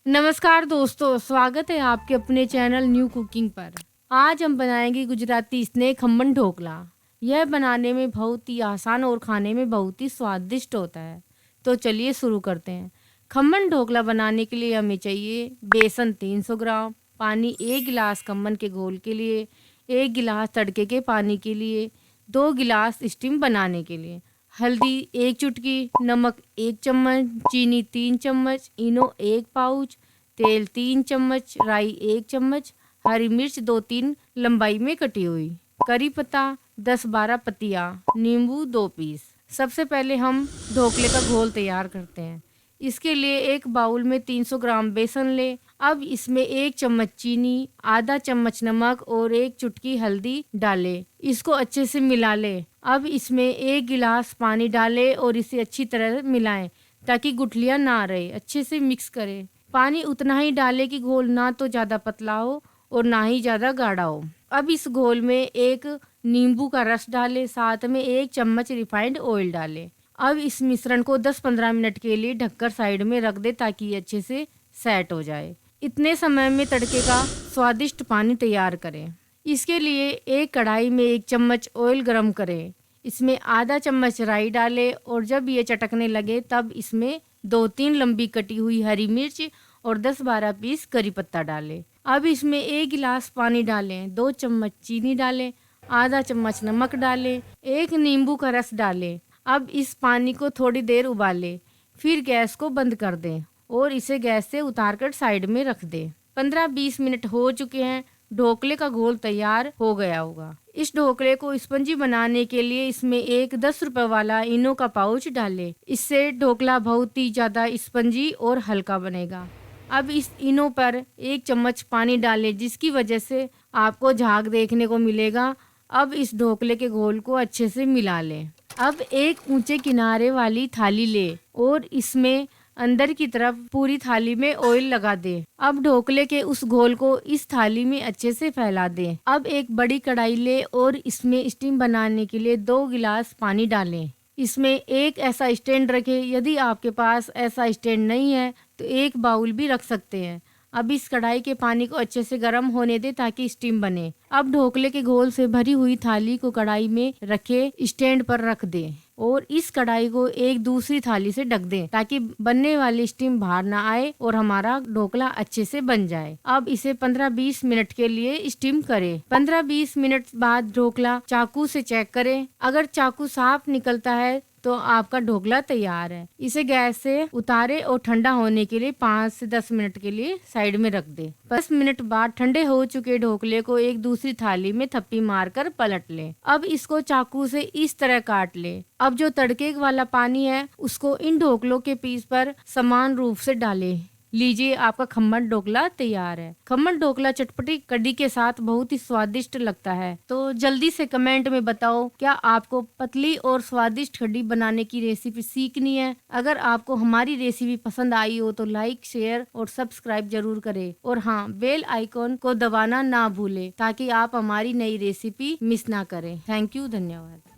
नमस्कार दोस्तों, स्वागत है आपके अपने चैनल न्यू कुकिंग पर। आज हम बनाएंगे गुजराती स्नैक खम्मन ढोकला। यह बनाने में बहुत ही आसान और खाने में बहुत ही स्वादिष्ट होता है। तो चलिए शुरू करते हैं। खम्मन ढोकला बनाने के लिए हमें चाहिए बेसन 300 ग्राम, पानी 1 गिलास खम्मन के घोल के लिए, 1 गिलास तड़के के पानी के लिए, 2 गिलास स्टीम बनाने के लिए, हल्दी 1 चुटकी, नमक 1 चम्मच, चीनी 3 चम्मच, इनो 1 पाउच, तेल 3 चम्मच, राई 1 चम्मच, हरी मिर्च 2-3 लंबाई में कटी हुई, करी पत्ता 10-12 पत्तियाँ, नींबू 2 पीस। सबसे पहले हम ढोकले का घोल तैयार करते हैं। इसके लिए एक बाउल में 300 ग्राम बेसन लें। अब इसमें 1 चम्मच चीनी, आधा चम्मच नमक और 1 चुटकी हल्दी डालें। इसको अच्छे से मिला लें। अब इसमें 1 गिलास पानी डालें और इसे अच्छी तरह मिलाएं ताकि गुठलियां ना रहे। अच्छे से मिक्स करें। पानी उतना ही डालें कि घोल ना तो ज़्यादा पतला हो और ना ही ज़्यादा गाढ़ा हो। अब इस घोल में 1 नींबू का रस डालें, साथ में 1 चम्मच रिफाइंड ऑयल डालें। अब इस मिश्रण को 10-15 मिनट के लिए ढककर साइड में रख दें ताकि ये अच्छे से सेट हो जाए। इतने समय में तड़के का स्वादिष्ट पानी तैयार करें। इसके लिए एक कढ़ाई में 1 चम्मच ऑयल गरम करें। इसमें आधा चम्मच राई डालें और जब ये चटकने लगे तब इसमें 2-3 लंबी कटी हुई हरी मिर्च और 10-12 पीस करी पत्ता डालें। अब इसमें 1 गिलास पानी डालें, 2 चम्मच चीनी डालें, आधा चम्मच नमक डालें, 1 नींबू का रस डालें। अब इस पानी को थोड़ी देर उबालें, फिर गैस को बंद कर दें और इसे गैस से उतारकर साइड में रख दें। 15-20 मिनट हो चुके हैं। ढोकले का घोल तैयार हो गया होगा। इस ढोकले को स्पंजी बनाने के लिए इसमें एक 10 रुपए वाला इनो का पाउच डालें। इससे ढोकला बहुत ही ज़्यादा स्पंजी और हल्का बनेगा। अब इस इनो पर 1 चम्मच पानी डालें जिसकी वजह से आपको झाग देखने को मिलेगा। अब इस ढोकले के घोल को अच्छे से मिला लें। अब एक ऊंचे किनारे वाली थाली ले और इसमें अंदर की तरफ पूरी थाली में ऑयल लगा दें। अब ढोकले के उस घोल को इस थाली में अच्छे से फैला दें। अब एक बड़ी कढ़ाई ले और इसमें स्टीम बनाने के लिए 2 गिलास पानी डालें। इसमें एक ऐसा स्टैंड रखें। यदि आपके पास ऐसा स्टैंड नहीं है तो एक बाउल भी रख सकते हैं। अब इस कढ़ाई के पानी को अच्छे से गर्म होने दें ताकि स्टीम बने। अब ढोकले के घोल से भरी हुई थाली को कढ़ाई में रखे स्टैंड पर रख दें और इस कढ़ाई को एक दूसरी थाली से ढक दें ताकि बनने वाली स्टीम बाहर ना आए और हमारा ढोकला अच्छे से बन जाए। अब इसे 15-20 मिनट के लिए स्टीम करें। 15-20 मिनट बाद ढोकला चाकू से चेक करें। अगर चाकू साफ निकलता है तो आपका ढोकला तैयार है। इसे गैस से उतारे और ठंडा होने के लिए 5 से 10 मिनट के लिए साइड में रख दे। 10 मिनट बाद ठंडे हो चुके ढोकले को एक दूसरी थाली में थप्पी मारकर पलट लें। अब इसको चाकू से इस तरह काट लें। अब जो तड़के वाला पानी है उसको इन ढोकलों के पीस पर समान रूप से डालें। लीजिए, आपका खम्मन ढोकला तैयार है। खम्मन ढोकला चटपटी कढ़ी के साथ बहुत ही स्वादिष्ट लगता है। तो जल्दी से कमेंट में बताओ, क्या आपको पतली और स्वादिष्ट कढ़ी बनाने की रेसिपी सीखनी है? अगर आपको हमारी रेसिपी पसंद आई हो तो लाइक, शेयर और सब्सक्राइब जरूर करें। और हाँ, बेल आइकॉन को दबाना ना भूलें ताकि आप हमारी नई रेसिपी मिस ना करें। थैंक यू, धन्यवाद।